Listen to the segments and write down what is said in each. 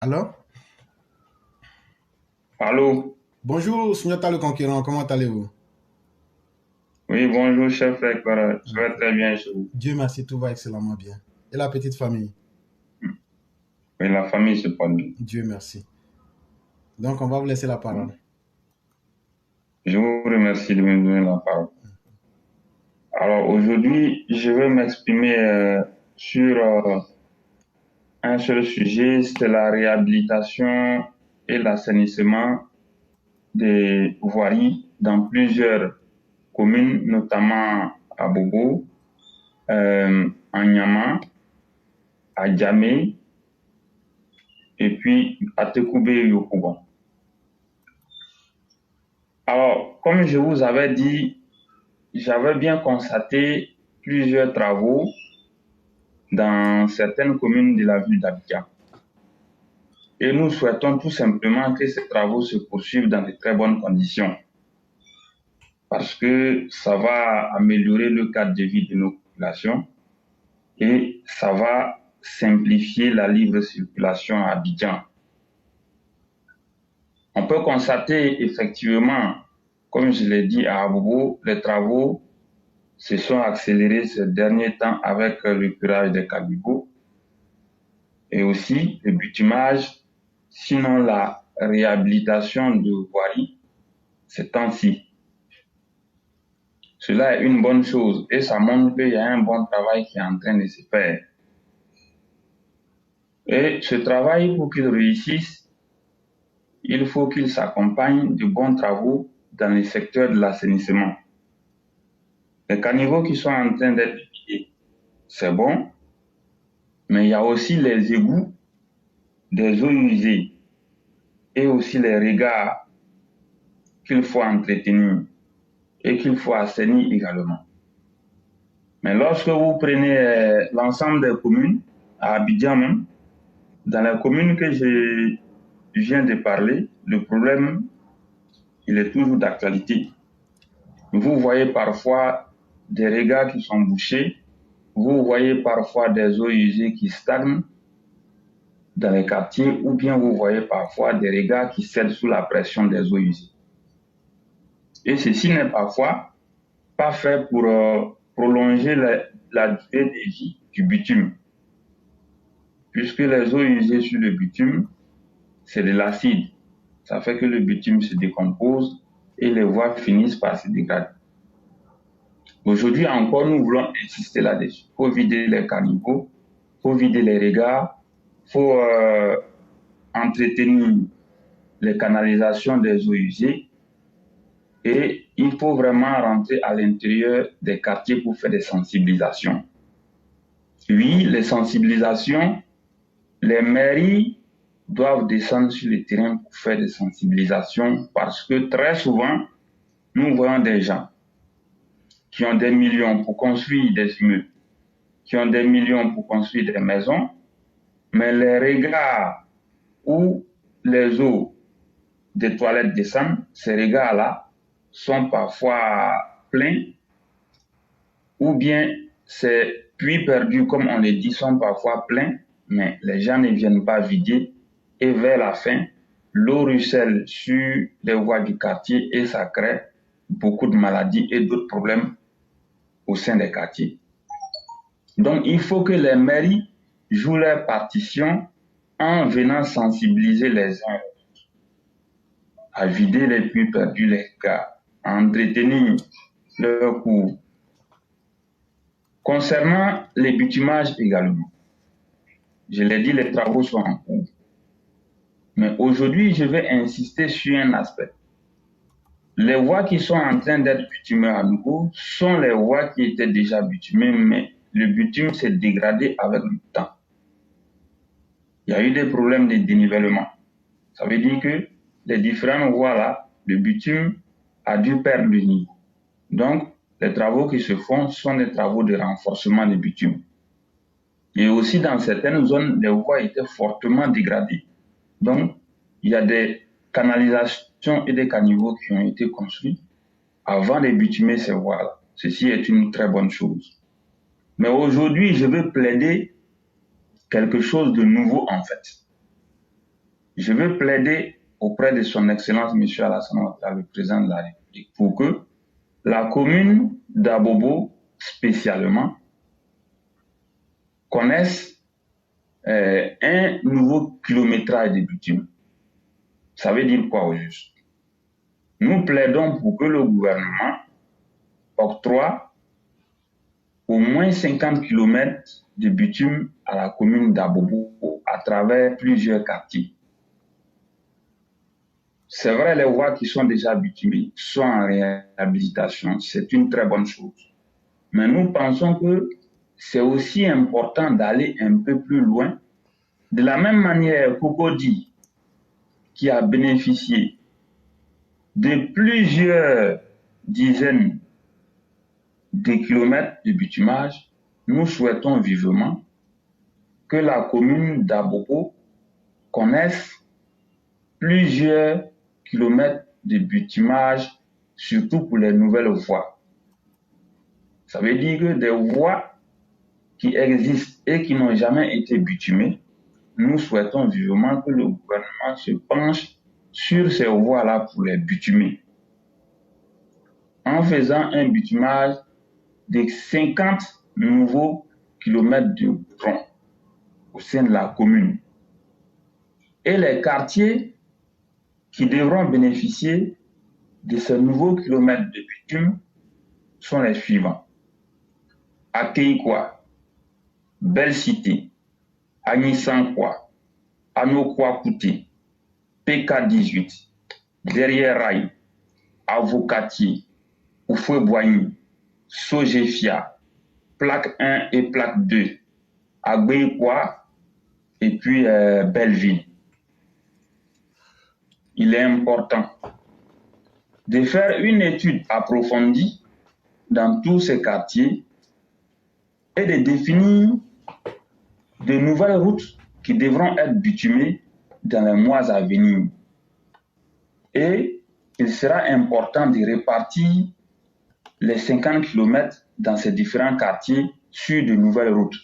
Alors, Allô? bonjour, Signota le Conquérant, comment allez-vous? Oui, bonjour, chef frère. Je vais très bien chez vous. Dieu merci, tout va excellemment bien. Et la petite famille? Oui, la famille se porte bien. Dieu merci. Donc, on va vous laisser la parole. Je vous remercie de me donner la parole. Alors, aujourd'hui, je vais m'exprimer sur un seul sujet, c'est la réhabilitation et l'assainissement des voiries dans plusieurs communes, notamment à Bobo, à Nyama, à Djamé et puis à Tekoubé et Yokouba. Alors, comme je vous avais dit, j'avais bien constaté plusieurs travaux dans certaines communes de la ville d'Abidjan. Et nous souhaitons tout simplement que ces travaux se poursuivent dans de très bonnes conditions parce que ça va améliorer le cadre de vie de nos populations et ça va simplifier la libre circulation à Abidjan. On peut constater effectivement, comme je l'ai dit à Abobo, les travaux se sont accélérés ces derniers temps avec le curage des caniveaux et aussi le bitumage, sinon la réhabilitation de voiries ces temps-ci. Cela est une bonne chose et ça montre qu'il y a un bon travail qui est en train de se faire. Et ce travail, pour qu'il réussisse, il faut qu'il s'accompagne de bons travaux dans le secteur de l'assainissement. Les caniveaux qui sont en train d'être vidés, c'est bon, mais il y a aussi les égouts des eaux usées et aussi les regards qu'il faut entretenir et qu'il faut assainir également. Mais lorsque vous prenez l'ensemble des communes, à Abidjan même, dans les communes que je viens de parler, le problème, il est toujours d'actualité. Vous voyez parfois des regards qui sont bouchés, vous voyez parfois des eaux usées qui stagnent dans les quartiers, ou bien vous voyez parfois des regards qui cèdent sous la pression des eaux usées. Et ceci n'est parfois pas fait pour prolonger la durée de vie du bitume, puisque les eaux usées sur le bitume, c'est de l'acide. Ça fait que le bitume se décompose et les voies finissent par se dégrader. Aujourd'hui encore, nous voulons insister là-dessus. Il faut vider les caniveaux, il faut vider les regards, il faut entretenir les canalisations des eaux usées et il faut vraiment rentrer à l'intérieur des quartiers pour faire des sensibilisations. Oui, les sensibilisations, les mairies doivent descendre sur le terrain pour faire des sensibilisations parce que très souvent, nous voyons des gens qui ont des millions pour construire des immeubles, qui ont des millions pour construire des maisons, mais les regards où les eaux des toilettes descendent, ces regards-là sont parfois pleins ou bien ces puits perdus, comme on le dit, sont parfois pleins, mais les gens ne viennent pas vider et vers la fin, l'eau ruisselle sur les voies du quartier et ça crée beaucoup de maladies et d'autres problèmes au sein des quartiers. Donc, il faut que les mairies jouent leur partition en venant sensibiliser les uns à vider les puits perdus, les gars, à entretenir leur cours. Concernant les bitumages également, je l'ai dit, les travaux sont en cours. Mais aujourd'hui, je vais insister sur un aspect. Les voies qui sont en train d'être bitumées à nouveau sont les voies qui étaient déjà bitumées, mais le bitume s'est dégradé avec le temps. Il y a eu des problèmes de dénivellement. Ça veut dire que les différentes voies-là, le bitume a dû perdre le niveau. Donc, les travaux qui se font sont des travaux de renforcement du bitume. Et aussi, dans certaines zones, les voies étaient fortement dégradées. Donc, il y a des canalisations et des caniveaux qui ont été construits avant de bitumer ces voies-là. Ceci est une très bonne chose. Mais aujourd'hui, je veux plaider quelque chose de nouveau en fait. je veux plaider auprès de son Excellence M. Alassane Ouattara, le président de la République, pour que la commune d'Abobo, spécialement, connaisse un nouveau kilométrage de bitume. Ça veut dire quoi au juste? Nous plaidons pour que le gouvernement octroie au moins 50 km de bitume à la commune d'Abobo à travers plusieurs quartiers. C'est vrai, les voies qui sont déjà bitumées sont en réhabilitation, c'est une très bonne chose. Mais nous pensons que c'est aussi important d'aller un peu plus loin. De la même manière, Cocody, qui a bénéficié de plusieurs dizaines de kilomètres de bitumage, nous souhaitons vivement que la commune d'Abobo connaisse plusieurs kilomètres de bitumage, surtout pour les nouvelles voies. Ça veut dire que des voies qui existent et qui n'ont jamais été bitumées, nous souhaitons vivement que le gouvernement se penche sur ces voies-là pour les bitumer. En faisant un bitumage de 50 nouveaux kilomètres de goudron au sein de la commune. Et les quartiers qui devront bénéficier de ces nouveaux kilomètres de bitume sont les suivants. Akeikwa, Belle Cité, Agnisankwa, Anokwa Kouté, PK18, Derrière Rail, Avocatier, Oufoué-Boigny, Sogefia, Plaque 1 et Plaque 2, Agbeikwa et puis Belleville. Il est important de faire une étude approfondie dans tous ces quartiers et de définir de nouvelles routes qui devront être bitumées dans les mois à venir. Et il sera important de répartir les 50 km dans ces différents quartiers sur de nouvelles routes.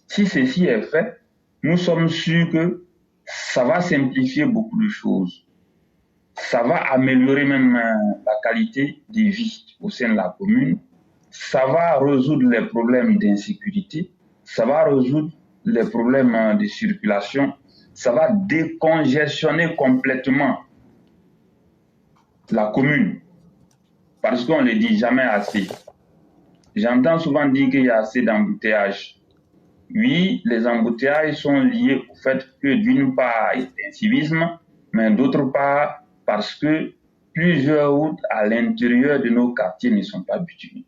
Si ceci est fait, nous sommes sûrs que ça va simplifier beaucoup de choses. Ça va améliorer même la qualité de vie au sein de la commune. Ça va résoudre les problèmes d'insécurité. Ça va résoudre les problèmes de circulation. Ça va décongestionner complètement la commune. Parce qu'on ne le dit jamais assez. J'entends souvent dire qu'il y a assez d'embouteillages. Oui, les embouteillages sont liés au fait que d'une part, il y a un civisme, mais d'autre part, parce que plusieurs routes à l'intérieur de nos quartiers ne sont pas bitumées.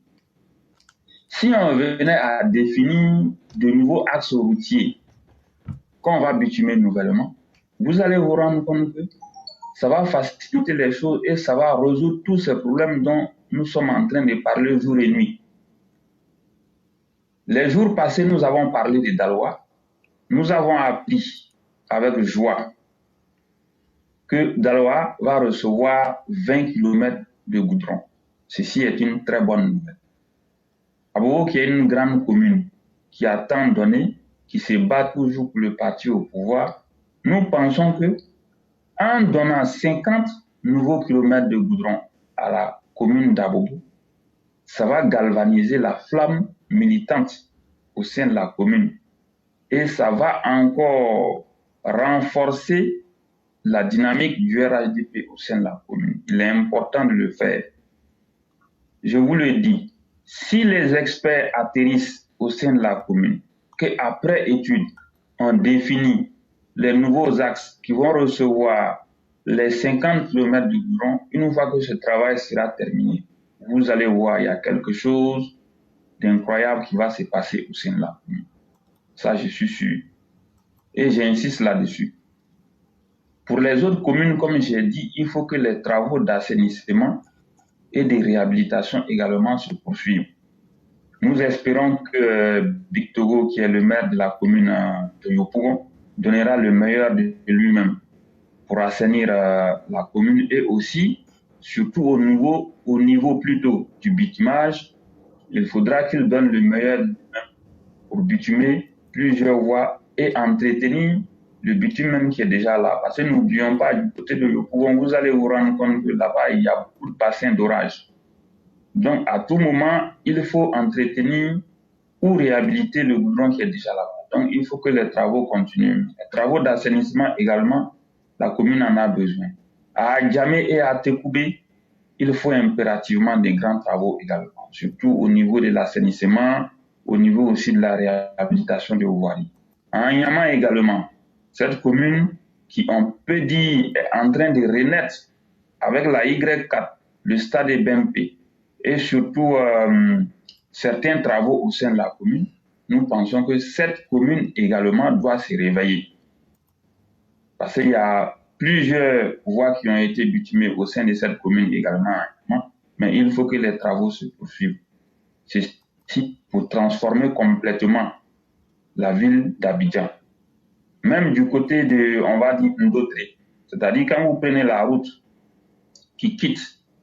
Si on venait à définir de nouveaux axes routiers qu'on va bitumer nouvellement, vous allez vous rendre compte que ça va faciliter les choses et ça va résoudre tous ces problèmes dont nous sommes en train de parler jour et nuit. Les jours passés, nous avons parlé de Daloa. Nous avons appris avec joie que Daloa va recevoir 20 km de goudron. Ceci est une très bonne nouvelle. Abobo, qui est une grande commune, qui a tant donné, qui se bat toujours pour le parti au pouvoir, nous pensons que en donnant 50 nouveaux kilomètres de goudron à la commune d'Abobo, ça va galvaniser la flamme militante au sein de la commune et ça va encore renforcer la dynamique du RHDP au sein de la commune. Il est important de le faire. Je vous le dis, si les experts atterrissent au sein de la commune, qu'après étude, on définit les nouveaux axes qui vont recevoir les 50 km de goudron, une fois que ce travail sera terminé, vous allez voir, il y a quelque chose d'incroyable qui va se passer au sein de la commune. Ça, je suis sûr. Et j'insiste là-dessus. Pour les autres communes, comme j'ai dit, il faut que les travaux d'assainissement et de réhabilitation également se poursuivent. Nous espérons que Big Togo, qui est le maire de la commune de Yopougon, donnera le meilleur de lui-même pour assainir la commune et aussi, surtout au niveau plutôt du bitumage, il faudra qu'il donne le meilleur de lui-même pour bitumer plusieurs voies et entretenir le bitume même qui est déjà là. Parce que n'oublions pas, du côté de Yopougon, vous allez vous rendre compte que là-bas, il y a beaucoup de bassins d'orage. Donc, à tout moment, il faut entretenir ou réhabiliter le goudron qui est déjà là-bas. Donc, il faut que les travaux continuent. Les travaux d'assainissement également, la commune en a besoin. À Adjamé et à Tekoubé, il faut impérativement des grands travaux également, surtout au niveau de l'assainissement, au niveau aussi de la réhabilitation des voiries. À Nyama également, cette commune qui, on peut dire, est en train de renaître avec la Y4, le stade BMP, et surtout certains travaux au sein de la commune, nous pensons que cette commune également doit se réveiller. Parce qu'il y a plusieurs voies qui ont été bitumées au sein de cette commune également, mais il faut que les travaux se poursuivent. C'est pour transformer complètement la ville d'Abidjan. Même du côté de, on va dire, Ndotré. C'est-à-dire quand vous prenez la route qui quitte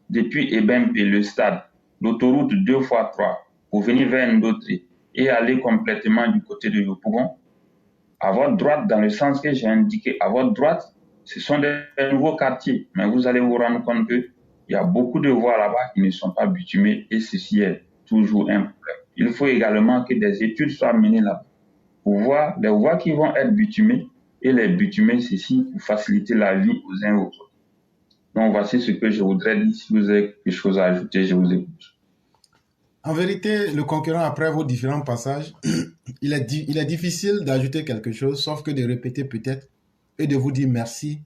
depuis Ebempe, le stade, l'autoroute 2x3, pour venir vers Ndotré et aller complètement du côté de Yopougon, à votre droite, dans le sens que j'ai indiqué, à votre droite, ce sont des nouveaux quartiers. Mais vous allez vous rendre compte qu'il y a beaucoup de voies là-bas qui ne sont pas bitumées et ceci est toujours un problème. Il faut également que des études soient menées là-bas pour voir les voies qui vont être bitumées et les bitumer ceci pour faciliter la vie aux uns et aux autres. Donc voici ce que je voudrais dire. Si vous avez quelque chose à ajouter, je vous écoute. En vérité, le concurrent, après vos différents passages, il est difficile d'ajouter quelque chose, sauf que de répéter peut-être et de vous dire merci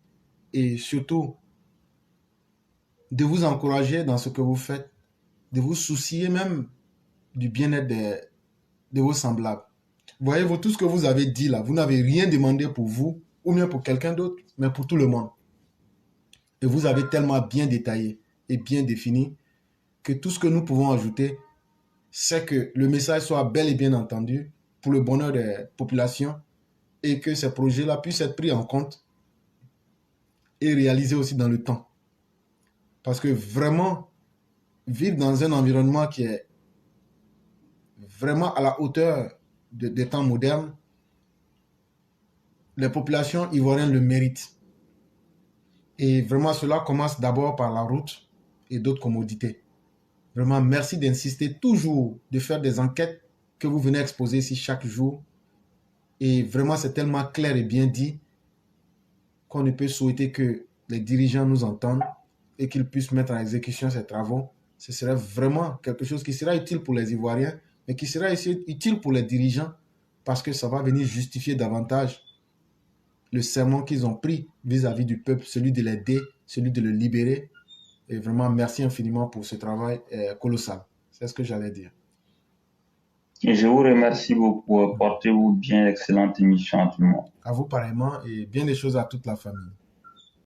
et surtout de vous encourager dans ce que vous faites, de vous soucier même du bien-être de vos semblables. Voyez-vous, tout ce que vous avez dit là, vous n'avez rien demandé pour vous ou bien pour quelqu'un d'autre, mais pour tout le monde. Et vous avez tellement bien détaillé et bien défini que tout ce que nous pouvons ajouter, c'est que le message soit bel et bien entendu pour le bonheur des populations et que ces projets-là puissent être pris en compte et réalisés aussi dans le temps. Parce que vraiment, vivre dans un environnement qui est vraiment à la hauteur des temps modernes, les populations ivoiriennes le méritent. Et vraiment, cela commence d'abord par la route et d'autres commodités. Vraiment, merci d'insister toujours, de faire des enquêtes que vous venez exposer ici chaque jour. Et vraiment, c'est tellement clair et bien dit qu'on ne peut souhaiter que les dirigeants nous entendent et qu'ils puissent mettre en exécution ces travaux. Ce serait vraiment quelque chose qui sera utile pour les Ivoiriens, mais qui sera aussi utile pour les dirigeants parce que ça va venir justifier davantage le serment qu'ils ont pris vis-à-vis du peuple, celui de l'aider, celui de le libérer. Et vraiment, merci infiniment pour ce travail colossal. C'est ce que j'allais dire. Et je vous remercie beaucoup. Portez-vous bien, excellente émission à tout le monde. À vous pareillement et bien des choses à toute la famille.